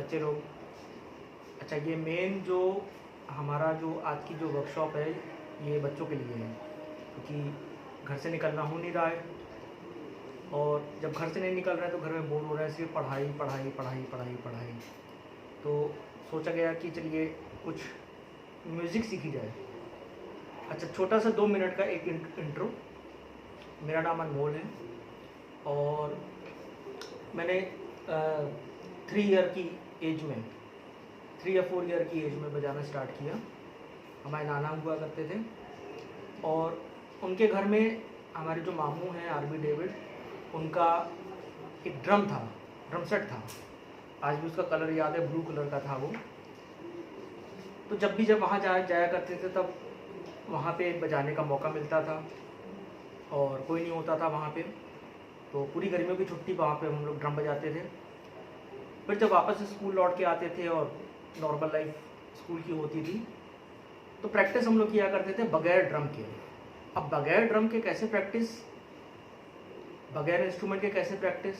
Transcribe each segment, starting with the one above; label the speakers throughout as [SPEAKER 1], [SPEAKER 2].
[SPEAKER 1] बच्चे लोग। अच्छा, ये मेन जो हमारा जो आज की जो वर्कशॉप है ये बच्चों के लिए है, क्योंकि घर से निकलना हो नहीं रहा है, और जब घर से नहीं निकल रहे हैं तो घर में बोर हो रहा है, सिर्फ पढ़ाई पढ़ाई पढ़ाई पढ़ाई पढ़ाई। तो सोचा गया कि चलिए कुछ म्यूज़िक सीखी जाए। अच्छा, छोटा सा 2 मिनट का एक इंट्रो। मेरा नाम अनमोल है और मैंने 3 ईयर की एज में 3 या 4 ईयर की एज में बजाना स्टार्ट किया। हमारे नाना हुआ करते थे और उनके घर में हमारे जो मामू हैं आरबी डेविड, उनका एक ड्रम सेट था। आज भी उसका कलर याद है, ब्लू कलर का था वो। तो जब वहाँ जाया करते थे तब वहाँ पे बजाने का मौका मिलता था और कोई नहीं होता था वहाँ पे, तो पूरी गर्मियों की छुट्टी वहाँ पे हम लोग ड्रम बजाते थे। फिर जब वापस से स्कूल लौट के आते थे और नॉर्मल लाइफ स्कूल की होती थी, तो प्रैक्टिस हम लोग किया करते थे बगैर ड्रम के। अब बगैर ड्रम के कैसे प्रैक्टिस, बगैर इंस्ट्रूमेंट के कैसे प्रैक्टिस,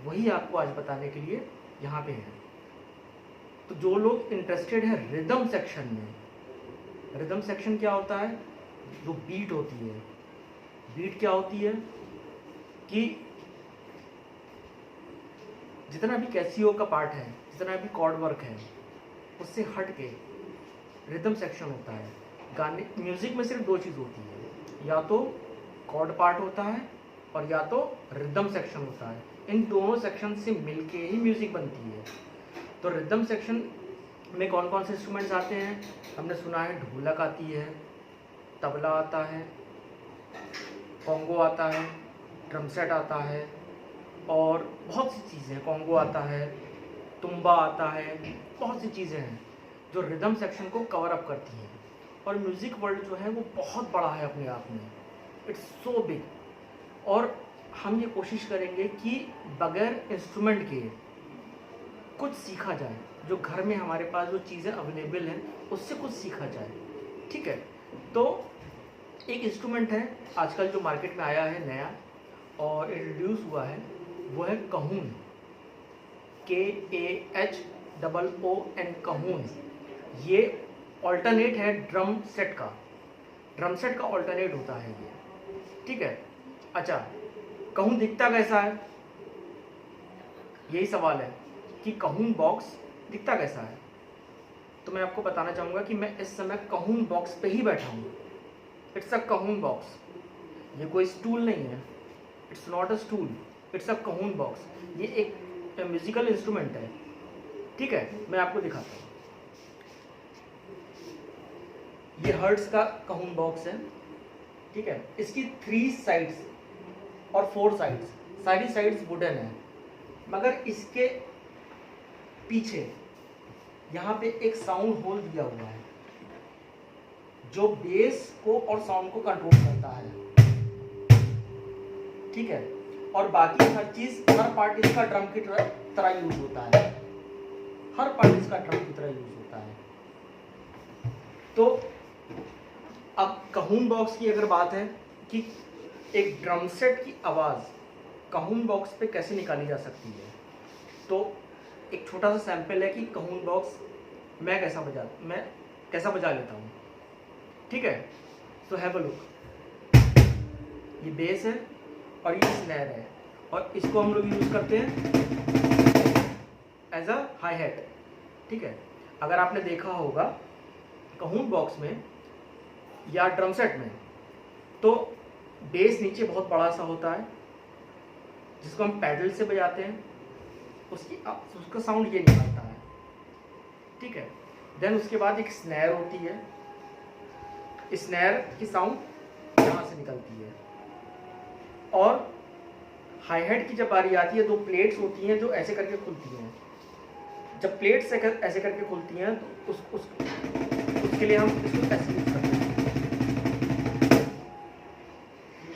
[SPEAKER 1] वही आपको आज बताने के लिए यहाँ पे है। तो जो लोग इंटरेस्टेड है रिदम सेक्शन में, रिदम सेक्शन क्या होता है, जो बीट होती है। बीट क्या होती है कि जितना भी कैसियो का पार्ट है, जितना भी कॉर्ड वर्क है, उससे हट के रिदम सेक्शन होता है। गाने म्यूजिक में सिर्फ 2 चीज़ होती है, या तो कॉर्ड पार्ट होता है और या तो रिदम सेक्शन होता है। इन दोनों सेक्शन से मिलके ही म्यूजिक बनती है। तो रिदम सेक्शन में कौन कौन से इंस्ट्रूमेंट्स आते हैं, हमने सुना है ढोलक आती है, तबला आता है, कॉन्गो आता है, ड्रम सेट आता है और बहुत सी चीज़ें हैं, कॉन्गो आता है, तुम्बा आता है, बहुत सी चीज़ें हैं जो रिदम सेक्शन को कवर अप करती हैं। और म्यूज़िक वर्ल्ड जो है वो बहुत बड़ा है अपने आप में, इट्स सो बिग। और हम ये कोशिश करेंगे कि बगैर इंस्ट्रूमेंट के कुछ सीखा जाए, जो घर में हमारे पास जो चीज़ें अवेलेबल हैं उससे कुछ सीखा जाए, ठीक है। तो एक इंस्ट्रूमेंट है आजकल जो मार्केट में आया है नया और इंट्रोड्यूस हुआ है, वो है कहून, KAHOON, कहून। ये ऑल्टरनेट है ड्रम सेट का ऑल्टरनेट होता है ये, ठीक है। अच्छा, कहून दिखता कैसा है, यही सवाल है कि कहून बॉक्स दिखता कैसा है। तो मैं आपको बताना चाहूँगा कि मैं इस समय कहून बॉक्स पे ही बैठा हूँ। इट्स अ कहून बॉक्स, ये कोई स्टूल नहीं है, it's not a stool, it's a cajon box. ये एक म्यूजिकल इंस्ट्रूमेंट है, ठीक है। मैं आपको दिखाता हूँ। ये हर्ट्स का कहून बॉक्स है, ठीक है। इसकी 3 साइड्स और 4 साइड्स, सारी साइड्स वुडन है, मगर इसके पीछे यहाँ पे एक साउंड होल दिया हुआ है जो बेस को और साउंड को कंट्रोल करता है, ठीक है। और बाकी हर चीज, हर पार्ट इसका ड्रम की तरह यूज होता है, हर पार्ट इसका ड्रम की तरह यूज होता है। तो अब कहून बॉक्स की अगर बात है कि एक ड्रम सेट की आवाज कहून बॉक्स पे कैसे निकाली जा सकती है, तो एक छोटा सा सैंपल है कि कहून बॉक्स मैं कैसा बजा लेता हूँ, ठीक है। So have a look. ये बेस है और ये स्नैर है और इसको हम लोग यूज करते हैं एज अ हाई हैट, ठीक है। अगर आपने देखा होगा कहून बॉक्स में या ड्रम सेट में, तो बेस नीचे बहुत बड़ा सा होता है जिसको हम पैडल से बजाते हैं, उसका साउंड ये निकलता है, ठीक है। देन उसके बाद एक स्नैर होती है, स्नैर की साउंड यहाँ से निकलती है। और हाई हैट की जब बारी आती है, 2 प्लेट्स होती हैं जो ऐसे करके खुलती हैं। जब प्लेट्स ऐसे करके खुलती हैं तो उसके लिए हम इसको ऐसे यूज करते हैं,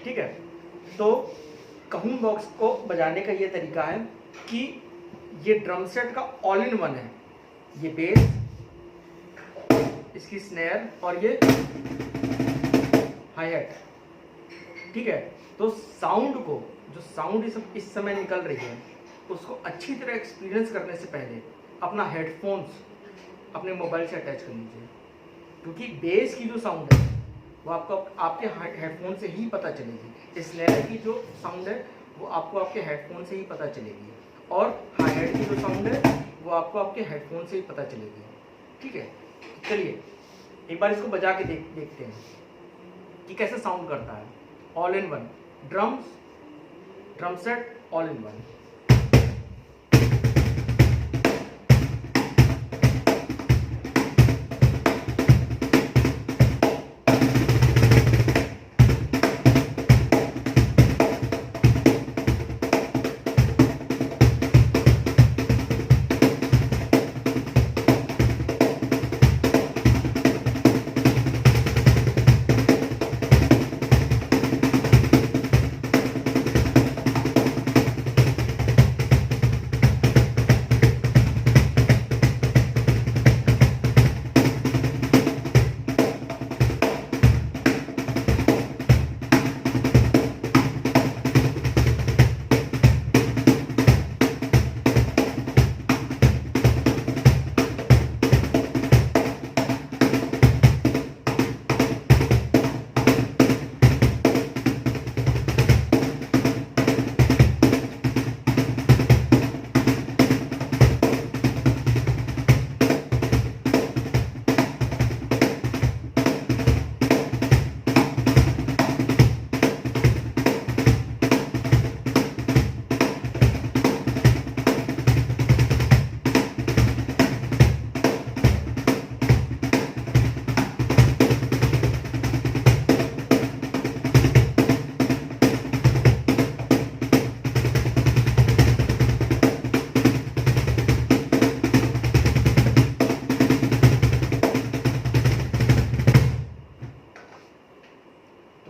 [SPEAKER 1] ठीक है। तो कहून बॉक्स को बजाने का ये तरीका है कि ये ड्रम सेट का ऑल इन वन है, ये बेस, इसकी स्नैर और ये हाई हैट, ठीक है। तो साउंड को, जो साउंड इस समय निकल रही है, उसको अच्छी तरह एक्सपीरियंस करने से पहले अपना हेडफोन्स अपने मोबाइल से अटैच कर लीजिए, क्योंकि बेस की जो साउंड है वो आपको आपके हेडफोन से ही पता चलेगी। स्नेयर की जो साउंड है वो आपको आपके हेडफोन से ही पता चलेगी, और हाई हेड की जो साउंड है वो आपको आपके हेडफोन से ही पता चलेगी। ठीक है, चलिए एक बार इसको बजा के देखते हैं कि कैसे साउंड करता है। All in one drums, drum set all in one.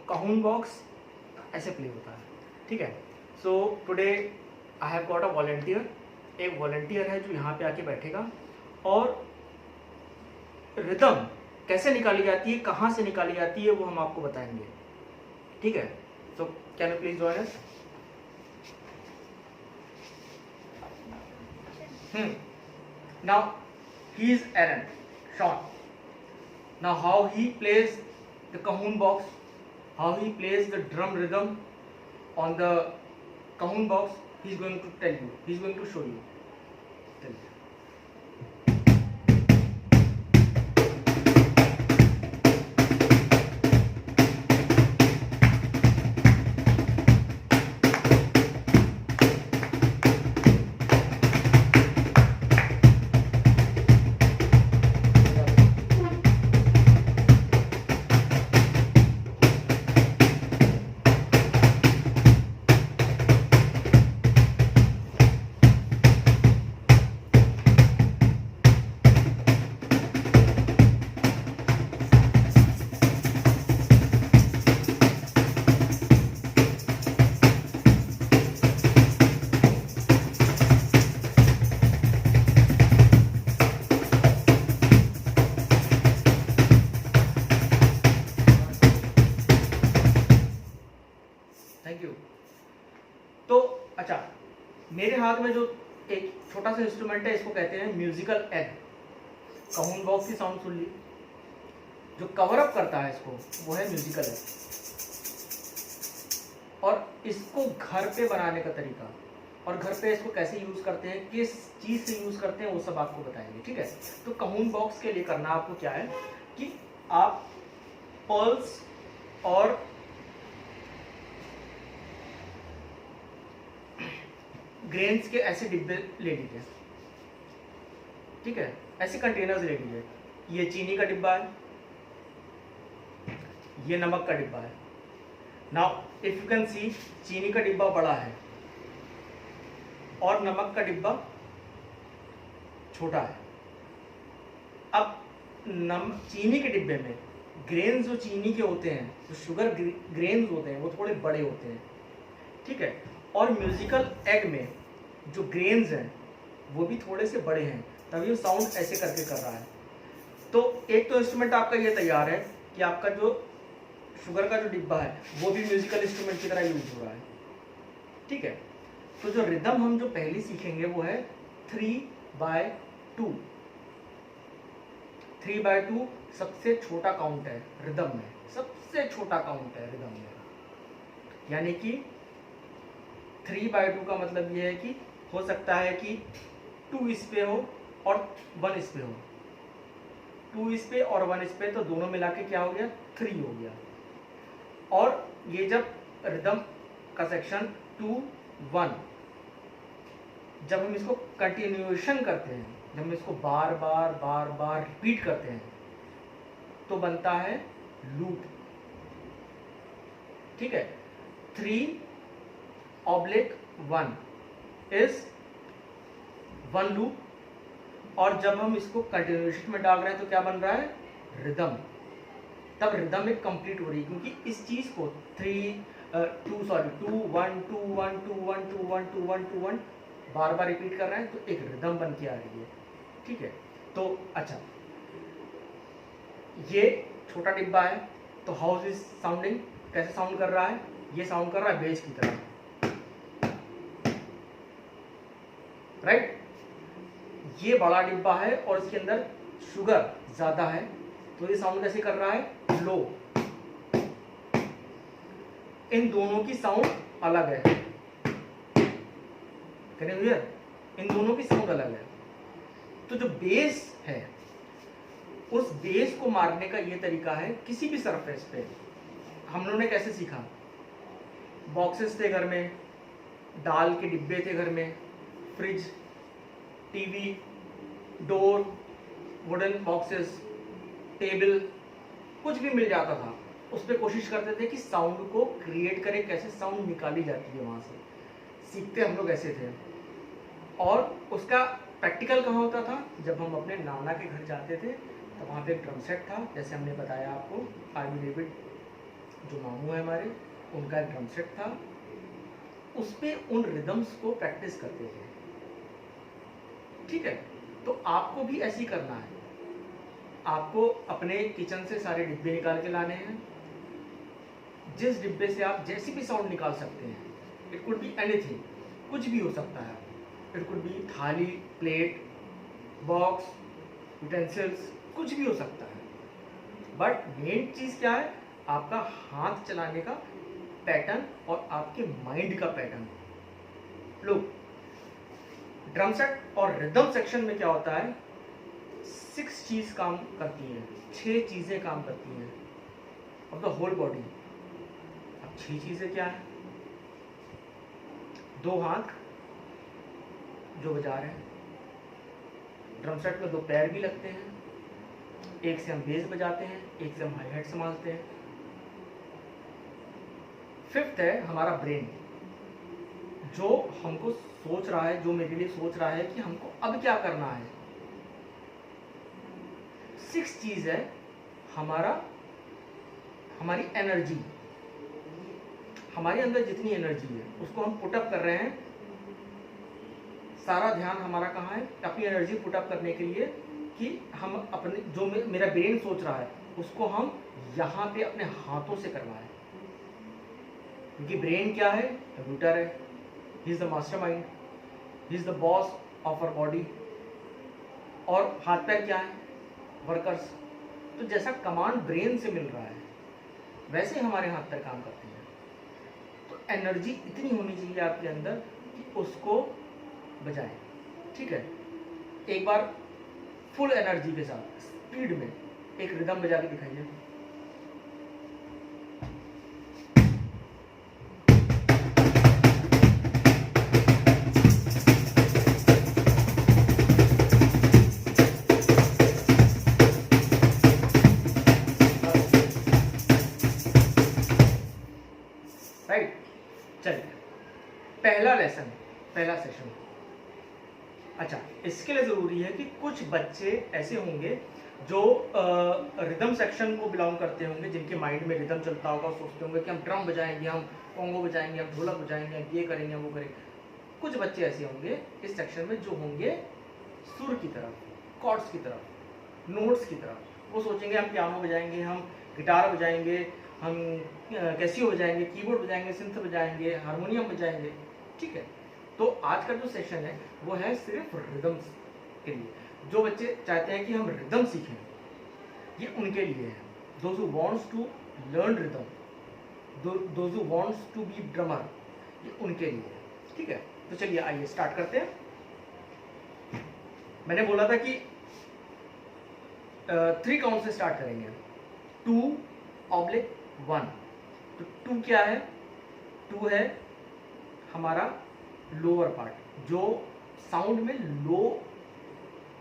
[SPEAKER 1] काउन बॉक्स ऐसे प्ले होता है। ठीक है, so today I have got a volunteer. एक वॉलंटियर है जो यहाँ पे आके बैठेगा और रिदम कैसे निकाली जाती है, कहाँ से निकाली जाती है, वो हम आपको बताएंगे। ठीक है, so can you please join us. Now he is Aaron Shawn. Now how he plays the cajon box, how he plays the drum rhythm on the cajon box, he is going to tell you, he is going to show you. Tell you. Thank you. तो अच्छा, मेरे हाथ में जो एक छोटा सा instrument है इसको कहते हैं म्यूजिकल एग। cajon बॉक्स की साउंड सुन ली, जो कवर अप करता है इसको वो है म्यूजिकल एग। और इसको घर पे बनाने का तरीका और घर पे इसको कैसे यूज करते हैं, किस चीज से यूज करते हैं, वो सब आपको बताएंगे। ठीक है, तो cajon बॉक्स के लिए करना आपको क्या है कि आप पर्ल्स और ग्रेन्स के ऐसे डिब्बे ले लीजिए। ठीक है, ऐसे कंटेनर्स ले लीजिए। ये चीनी का डिब्बा है, ये नमक का डिब्बा है। Now if you can see, चीनी का डिब्बा बड़ा है और नमक का डिब्बा छोटा है। अब चीनी के डिब्बे में ग्रेन्स जो चीनी के होते हैं, जो शुगर ग्रेन्स होते हैं, वो थोड़े बड़े होते हैं। ठीक है, और म्यूजिकल एग में जो ग्रेन्स हैं वो भी थोड़े से बड़े हैं, तभी वो साउंड ऐसे करके कर रहा है। तो एक तो इंस्ट्रूमेंट आपका ये तैयार है कि आपका जो शुगर का जो डिब्बा है वो भी म्यूजिकल इंस्ट्रूमेंट की तरह यूज हो रहा है। ठीक है, तो जो रिदम हम जो पहले सीखेंगे वो है 3/4 2, 3/2 सबसे छोटा काउंट है रिदम में, सबसे छोटा काउंट है रिदम में। यानी कि 3/2 का मतलब ये है कि हो सकता है कि 2 इस पे हो और 1 इस पे हो, 2 इस पे और 1 इस पे, तो दोनों मिला के क्या हो गया, 3 हो गया। और ये जब रिदम का सेक्शन 2, 1, जब हम इसको कंटिन्यूएशन करते हैं, जब हम इसको बार बार बार बार रिपीट करते हैं, तो बनता है लूप। ठीक है, 3/1 इज 1 लूप। और जब हम इसको कंटिन्यूएशन में डाल रहे हैं तो क्या बन रहा है, रिदम। तब रिदम एक कंप्लीट हो रही है, क्योंकि इस चीज को 2 1 2 1 2 1 2 1 2 1 2 1 बार बार रिपीट कर रहे हैं, तो एक रिदम बन के आ रही है। ठीक है, तो अच्छा, ये छोटा डिब्बा है, तो हाउ इज साउंडिंग, कैसे साउंड कर रहा है, ये साउंड कर रहा है बेस की तरह, राइट। ये बड़ा डिब्बा है और इसके अंदर शुगर ज्यादा है, तो ये साउंड कैसे कर रहा है, लो। इन दोनों की साउंड अलग है, इन दोनों की साउंड अलग है। तो जो बेस है, उस बेस को मारने का ये तरीका है, किसी भी सरफेस पे हम लोगों ने कैसे सीखा, बॉक्सेस थे घर में, दाल के डिब्बे थे घर में, fridge, TV, door, wooden boxes, table, कुछ भी मिल जाता था, उस पर कोशिश करते थे कि साउंड को क्रिएट करें, कैसे साउंड निकाली जाती है, वहां से सीखते हम लोग ऐसे थे। और उसका प्रैक्टिकल कहाँ होता था, जब हम अपने नाना के घर जाते थे, तो वहाँ पे एक ड्रम सेट था, जैसे हमने बताया आपको, आर्मी डेविड जो मामू है हमारे, उनका एक ड्रम सेट था, उस पे उन रिदम्स को प्रैक्टिस करते थे। ठीक है, तो आपको भी ऐसे ही करना है, आपको अपने किचन से सारे डिब्बे निकाल के लाने हैं, जिस डिब्बे से आप जैसी भी साउंड निकाल सकते हैं, इट कुड बी एनीथिंग, कुछ भी हो सकता है, इट कुड बी थाली, प्लेट, बॉक्स, यूटेंसिल्स, कुछ भी हो सकता है। बट मेन चीज क्या है, आपका हाथ चलाने का पैटर्न और आपके माइंड का पैटर्न। लोग ड्रम सेट और रिदम सेक्शन में क्या होता है, 6 चीज काम करती हैं, 6 चीजें काम करती हैं ऑफ द होल बॉडी। अब 6 चीजें क्या है, 2 हाथ जो बजा रहे हैं, ड्रम सेट में 2 पैर भी लगते हैं, एक से हम बेस बजाते हैं, एक से हम हाई हैट संभालते हैं। 5th है हमारा ब्रेन, जो हमको सोच रहा है, जो मेरे लिए सोच रहा है कि हमको अब क्या करना है। 6th चीज है हमारी एनर्जी, हमारे अंदर जितनी एनर्जी है उसको हम पुटअप कर रहे हैं। सारा ध्यान हमारा कहाँ है, अपनी एनर्जी पुटअप करने के लिए, कि हम अपने जो मेरा ब्रेन सोच रहा है उसको हम यहाँ पे अपने हाथों से करवाएं। क्योंकि ब्रेन क्या है, कंप्यूटर है, he is the mastermind, he is the boss of our body. और हाथ पैर क्या है, वर्कर्स। तो जैसा कमांड ब्रेन से मिल रहा है, वैसे हमारे हाथ पैर काम करते हैं। तो एनर्जी इतनी होनी चाहिए आपके अंदर कि उसको बजाएं। ठीक है, एक बार फुल एनर्जी के साथ स्पीड में एक रिदम बजा के दिखाइए। राइट, चलिए पहला लेसन, पहला सेशन। अच्छा, इसके लिए ज़रूरी है कि कुछ बच्चे ऐसे होंगे जो रिदम सेक्शन को बिलोंग करते होंगे, जिनके माइंड में रिदम चलता होगा, सोचते होंगे कि हम ड्रम बजाएंगे, हम कॉन्गो बजाएंगे, हम ढोलक बजाएंगे, हम ये करेंगे, वो करेंगे। कुछ बच्चे ऐसे होंगे इस सेक्शन में जो होंगे सुर की तरफ, कॉर्ड्स की तरफ, नोट्स की तरफ। वो सोचेंगे हम पियानो बजाएंगे, हम गिटार बजाएंगे, हम कैसियो बजाएंगे, कीबोर्ड बजाएंगे, सिंथ बजाएंगे, हारमोनियम बजाएंगे। ठीक है, तो आज का जो सेशन है वो है सिर्फ रिदम्स के लिए। जो बच्चे चाहते हैं कि हम रिदम सीखें, ये उनके लिए है। Those who wants to learn rhythm, those who wants to be drummer, ये उनके लिए है। ठीक है, तो चलिए आइए स्टार्ट करते हैं। मैंने बोला था कि 3 काउंट से स्टार्ट करेंगे, 2/1। तो 2 क्या है? 2 है हमारा लोअर पार्ट, जो साउंड में लो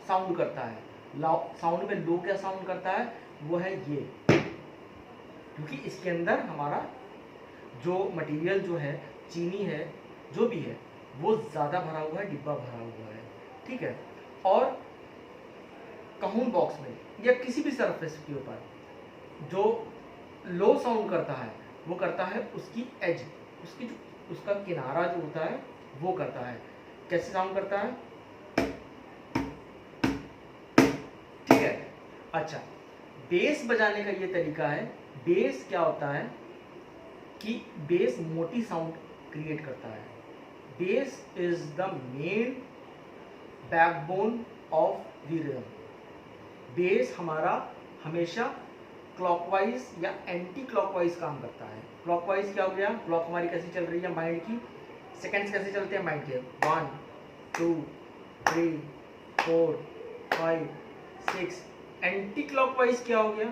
[SPEAKER 1] साउंड करता है। साउंड में लो क्या साउंड करता है? वो है ये, क्योंकि इसके अंदर हमारा जो मटेरियल जो है, चीनी है, जो भी है, वो ज़्यादा भरा हुआ है, डिब्बा भरा हुआ है। ठीक है, और कहून बॉक्स में या किसी भी सरफेस के ऊपर जो लो साउंड करता है, वो करता है उसकी एज, उसकी जो उसका किनारा जो होता है वो करता है। कैसे साउंड करता है? ठीक है, अच्छा, बेस बजाने का ये तरीका है। बेस क्या होता है कि बेस मोटी साउंड क्रिएट करता है। Base is the main backbone of the rhythm. Base हमारा हमेशा क्लॉकवाइज या एंटी क्लॉकवाइज काम करता है। क्लॉकवाइज क्या हो गया? क्लॉक हमारी कैसे चल रही है माइंड की, सेकंड्स कैसे चलते हैं माइंड के, 1 2 3 4 5 6। एंटी क्लॉकवाइज क्या हो गया?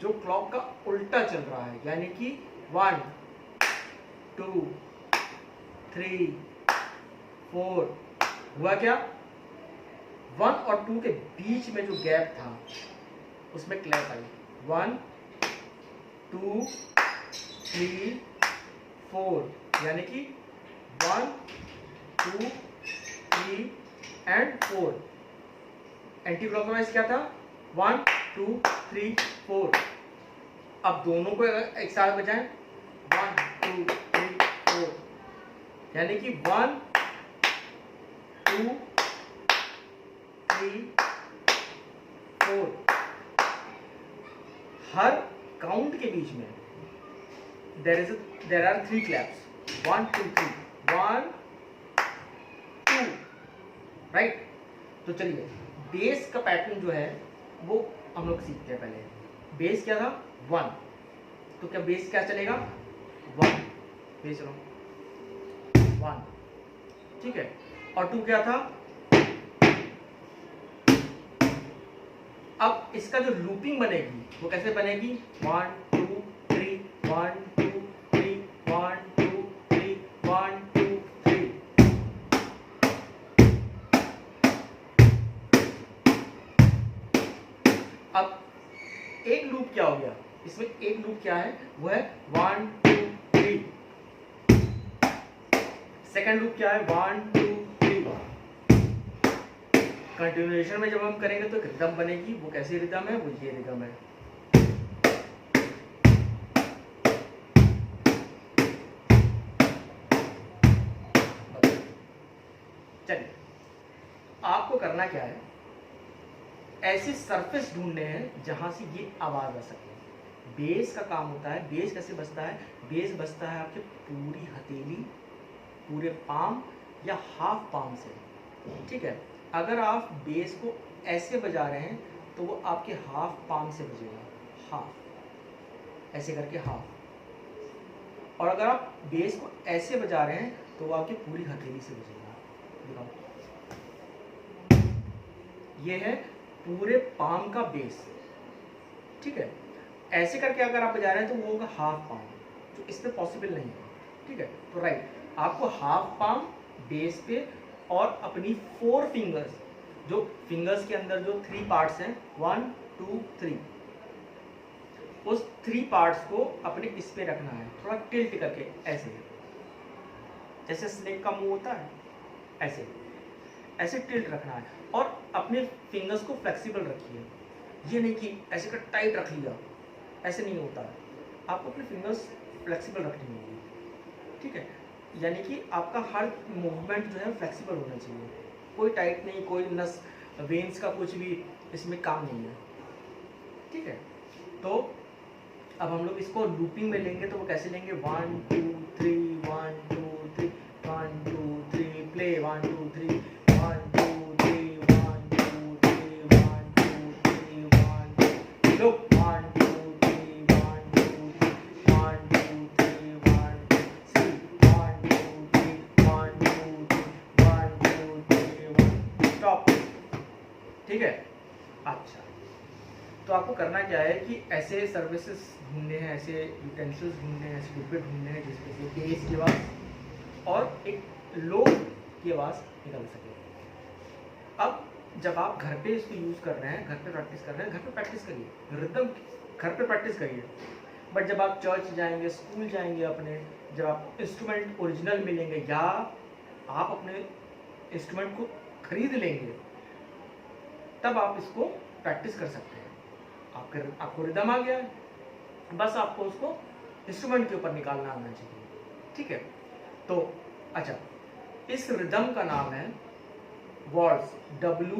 [SPEAKER 1] जो क्लॉक का उल्टा चल रहा है, यानी कि 1 2 3 4। हुआ क्या? 1 और 2 के बीच में जो गैप था उसमें क्लैप आई। 1 2 3 4, यानी कि 1 2 3 एंड 4। एंटी क्लॉकवाइज क्या था? 1 2 3 4। अब दोनों को एक साथ बजाएं, 1 2 3 4, यानी कि 1 2 3 4। हर काउंट के बीच में देर आर 3 क्लैप्स, 1 2 3, 1 2, राइट। तो चलिए बेस का पैटर्न जो है वो हम लोग सीखते हैं। पहले बेस क्या था? 1। तो क्या बेस क्या चलेगा? 1 बेस चलो 1, ठीक है। और 2 क्या था? अब इसका जो लूपिंग बनेगी वो कैसे बनेगी? 1 2 3 1 2 3 1 2 3 1 2 3। अब एक लूप क्या हो गया इसमें? एक लूप क्या है? वो है 1 2 3। सेकंड लूप क्या है? 1 2 3। कंटिन्यूएशन में जब हम करेंगे तो रिदम बनेगी। वो कैसी रिदम है? वो ये रिदम है। चलिए आपको करना क्या है? ऐसे सरफेस ढूंढने हैं जहां से ये आवाज आ सके। बेस का काम होता है, बेस कैसे बजता है? बेस बजता है आपके पूरी हथेली, पूरे पाम या हाफ पाम से, ठीक है। अगर आप बेस को ऐसे बजा रहे हैं तो वो आपके हाफ पाम से बजेगा, हाफ ऐसे करके हाफ। और अगर आप बेस को ऐसे बजा रहे हैं तो वो आपकी पूरी हथेली से बजेगा। दिखाओ, ये है पूरे पाम का बेस, ठीक है। ऐसे करके अगर आप बजा रहे हैं तो वो होगा हाफ पाम, जो इस पे पॉसिबल नहीं है, ठीक है। तो राइट, आपको हाफ पाम बेस पे और अपनी 4 फिंगर्स, जो फिंगर्स के अंदर जो 3 पार्ट्स हैं 1 2 3, उस 3 पार्ट्स को अपने इस पे रखना है, थोड़ा टिल्ट करके ऐसे, जैसे स्नेक का मुंह होता है ऐसे, ऐसे टिल्ट रखना है। और अपने फिंगर्स को फ्लेक्सिबल रखिए, ये नहीं कि ऐसे कर टाइट रख लिया, ऐसे नहीं होता है। आपको अपने फिंगर्स फ्लेक्सिबल रखनी होगी, ठीक है। यानी कि आपका हर मूवमेंट जो है फ्लेक्सिबल होना चाहिए, कोई टाइट नहीं, कोई नस वेन्स का कुछ भी इसमें काम नहीं है, ठीक है। तो अब हम लोग इसको लूपिंग में लेंगे तो वो कैसे लेंगे? 1 2 3 1 2 3 1 2 3 प्ले, 1 2 3 1 2 3 1 2 3 आपको करना क्या है कि ऐसे सर्विसेज ढूंढने हैं, ऐसे यूटेंसिल्स ढूंढने हैं, ऐसे डिब्बे ढूंढने हैं जिसमें से बेस की आवाज़ और एक लो की आवाज़ निकल सके। अब जब आप घर पे इसको यूज़ कर रहे हैं, घर पे प्रैक्टिस कर रहे हैं, घर पे प्रैक्टिस करिए, रिदम घर पे प्रैक्टिस करिए। बट जब आप चर्च जाएंगे, स्कूल जाएंगे अपने, जब आप इंस्ट्रूमेंट ओरिजिनल मिलेंगे या आप अपने इंस्ट्रूमेंट को खरीद लेंगे, तब आप इसको प्रैक्टिस कर सकते हैं। आपको रिदम आ गया है, बस आपको उसको इंस्ट्रूमेंट के ऊपर निकालना आना चाहिए। ठीक है, तो अच्छा, इस रिदम का नाम है walls, WALTZ,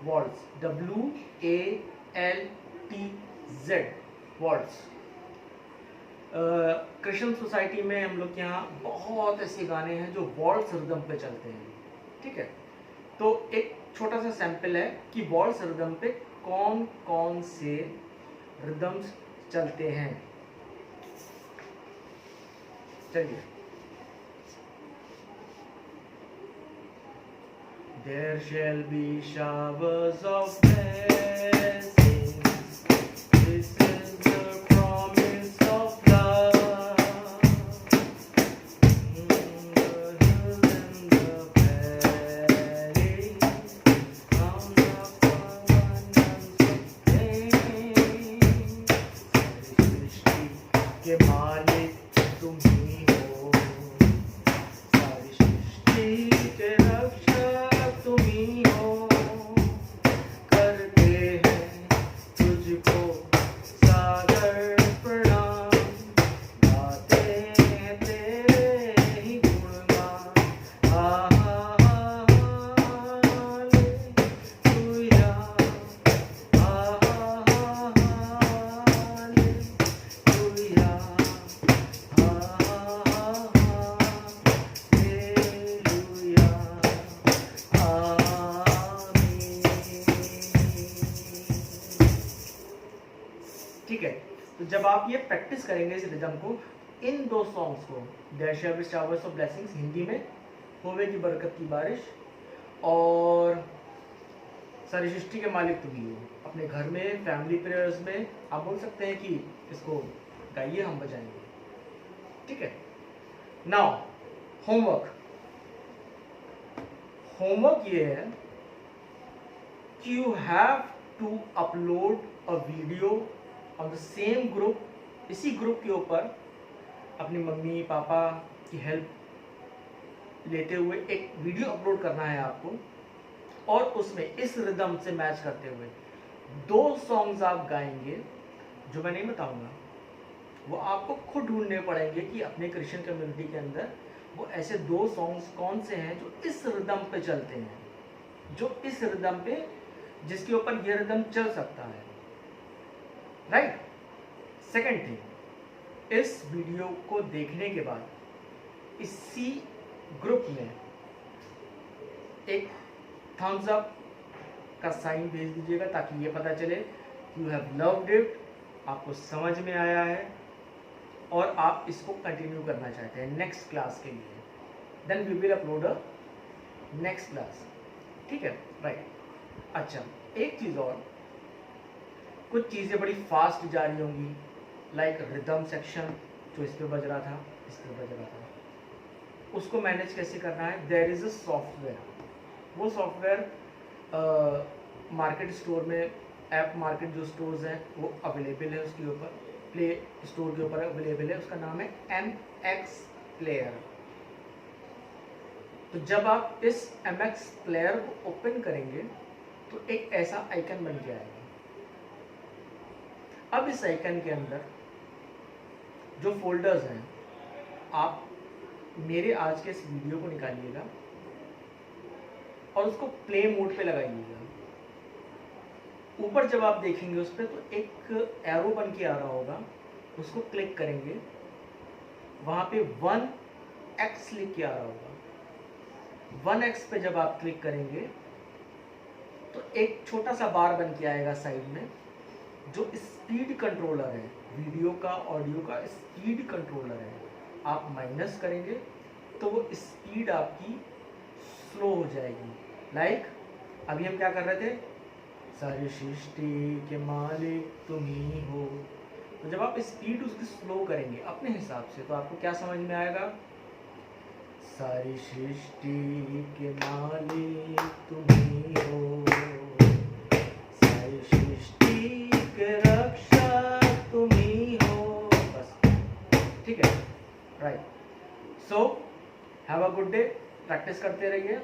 [SPEAKER 1] walls, WALTZ, walls. Christian society में हम लोग के यहाँ बहुत ऐसे गाने हैं जो वॉल्स रिदम पे चलते हैं। ठीक है, तो एक छोटा सा सैंपल है कि वॉल्स रिदम पे कौन कौन से रिदम्स चलते हैं। चलिए, there shall be showers of blessings, this is the promise of love, in the hills and the valleys, round up abundance of rain, सृष्टि के मालिक तुम ही हो, सारी सृष्टि के रक्षक तुम ही हो, करते हैं तुझको सागर प्रणाम, गाते हैं तेरे ही गुणगान, हालेलुया, हालेलुया, ठीक है। तो जब आप ये प्रैक्टिस करेंगे इस रिदम को, इन दो सॉन्ग्स को, there shall be showers of blessings Hindi में, होवेगी बरकत की बारिश, और सारी सृष्टि के मालिक तुम ही हो, अपने घर में फैमिली प्रेयर्स में आप बोल सकते हैं कि इसको गाइए, हम बजाएंगे। ठीक है, नाउ होमवर्क। होमवर्क ये है कि you have to upload a video on the same group, इसी ग्रुप के ऊपर अपनी मम्मी पापा की हेल्प लेते हुए एक वीडियो अपलोड करना है आपको, और उसमें इस रिदम से मैच करते हुए 2 सॉन्ग्स आप गाएंगे, जो मैं नहीं बताऊंगा, वो आपको खुद ढूंढने पड़ेंगे कि अपने क्रिश्चियन कम्युनिटी के अंदर वो ऐसे 2 सॉन्ग्स कौन से हैं जो इस रिदम पे चलते हैं, जो इस रिदम पे, जिसके ऊपर ये रिदम चल सकता है। राइट। सेकंड थिंग, इस वीडियो को देखने के बाद इसी ग्रुप में एक थम्स अप का साइन भेज दीजिएगा, ताकि ये पता चले यू हैव लव्ड इट, आपको समझ में आया है और आप इसको कंटिन्यू करना चाहते हैं नेक्स्ट क्लास के लिए। Then we will upload a next class. ठीक है, राइट। अच्छा, एक चीज़ और, कुछ चीज़ें बड़ी फास्ट जा रही होंगी, लाइक रिदम सेक्शन जो इस पे बज रहा था, इस पे बज रहा था, उसको मैनेज कैसे करना है। देयर इज़ अ सॉफ्टवेयर, वो सॉफ्टवेयर मार्केट स्टोर में, ऐप मार्केट जो स्टोर्स हैं वो अवेलेबल है, उसके ऊपर प्ले स्टोर के ऊपर अवेलेबल है, उसका नाम है MX प्लेयर। तो जब आप इस MX प्लेयर को ओपन करेंगे तो एक ऐसा आइकन बन के आएगा। अब इस आइकन के अंदर जो फोल्डर्स हैं, आप मेरे आज के इस वीडियो को निकालिएगा और उसको प्ले मोड पे लगाइएगा। ऊपर जब आप देखेंगे उस पर तो एक एरो बन के आ रहा होगा, उसको क्लिक करेंगे, वहां पे 1x लिख के आ रहा होगा। 1x पे जब आप क्लिक करेंगे तो एक छोटा सा बार बन के आएगा साइड में, जो स्पीड कंट्रोलर है, वीडियो का ऑडियो का स्पीड कंट्रोलर है। आप माइनस करेंगे तो वो स्पीड आपकी स्लो हो जाएगी, लाइक अभी हम क्या कर रहे थे, सारी सृष्टि के मालिक तुम ही हो। तो जब आप स्पीड उसकी स्लो करेंगे अपने हिसाब से तो आपको क्या समझ में आएगा, सारी सृष्टि के मालिक तुम ही हो, सारी सृष्टि के रक्षक तुम ही हो, बस ठीक है, right. So have a good day, practice करते रहिए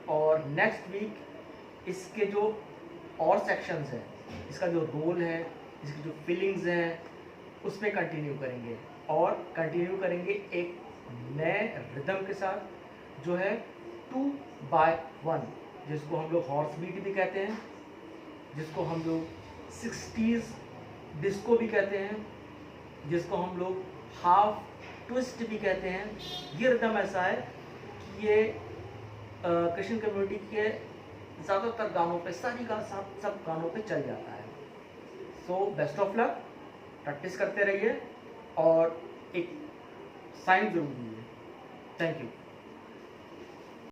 [SPEAKER 1] और नेक्स्ट वीक इसके जो और सेक्शंस हैं, इसका जो रोल है, इसकी जो फीलिंग्स हैं, उस पर कंटिन्यू करेंगे और कंटिन्यू करेंगे एक नए रिदम के साथ जो है 2/1, जिसको हम लोग हॉर्स बीट भी कहते हैं, जिसको हम लोग 60s डिस्को भी कहते हैं, जिसको हम लोग हाफ ट्विस्ट भी कहते हैं। ये रिदम ऐसा है कि ये क्रिश्चियन कम्युनिटी के ज़्यादातर गानों पे, सब गानों पे चल जाता है। So best of luck, practice करते रहिए और एक साइन जरूर दीजिए। Thank you.